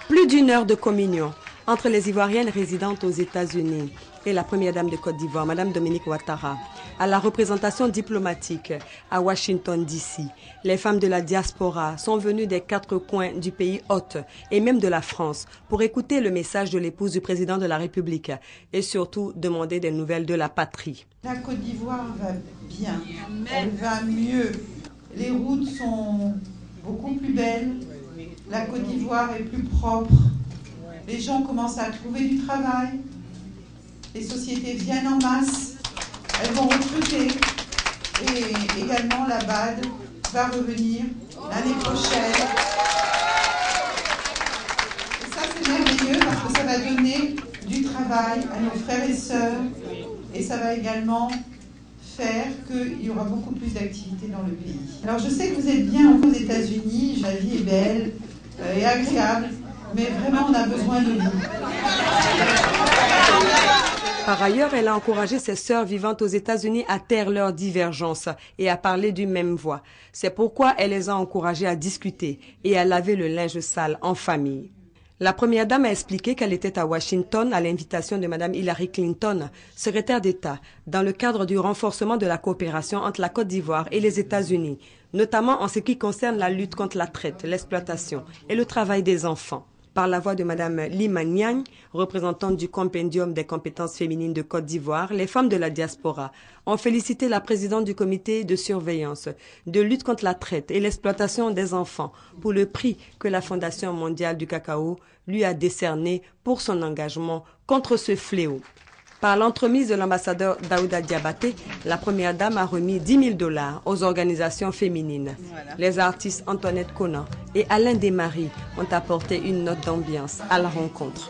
Plus d'une heure de communion entre les Ivoiriennes résidentes aux États-Unis et la première dame de Côte d'Ivoire, Madame Dominique Ouattara, à la représentation diplomatique à Washington, D.C. Les femmes de la diaspora sont venues des 4 coins du pays hôte et même de la France pour écouter le message de l'épouse du président de la République et surtout demander des nouvelles de la patrie. La Côte d'Ivoire va bien, elle va mieux. Les routes sont beaucoup plus belles, la Côte d'Ivoire est plus propre, les gens commencent à trouver du travail, les sociétés viennent en masse, elles vont recruter et également la BAD va revenir l'année prochaine. Et ça c'est merveilleux parce que ça va donner du travail à nos frères et sœurs et ça va également faire qu'il y aura beaucoup plus d'activités dans le pays. Alors je sais que vous êtes bien aux États-Unis, la vie est belle et agréable, mais vraiment on a besoin de vous. Par ailleurs, elle a encouragé ses sœurs vivantes aux États-Unis à taire leurs divergences et à parler d'une même voix. C'est pourquoi elle les a encouragées à discuter et à laver le linge sale en famille. La première dame a expliqué qu'elle était à Washington à l'invitation de Mme Hillary Clinton, secrétaire d'État, dans le cadre du renforcement de la coopération entre la Côte d'Ivoire et les États-Unis, notamment en ce qui concerne la lutte contre la traite, l'exploitation et le travail des enfants. Par la voix de Mme Lima Niang, représentante du Compendium des compétences féminines de Côte d'Ivoire, les femmes de la diaspora ont félicité la présidente du comité de surveillance de lutte contre la traite et l'exploitation des enfants pour le prix que la Fondation mondiale du cacao lui a décerné pour son engagement contre ce fléau. Par l'entremise de l'ambassadeur Daouda Diabaté, la première dame a remis $10 000 aux organisations féminines. Voilà. Les artistes Antoinette Conan et Alain Desmaris ont apporté une note d'ambiance à la rencontre.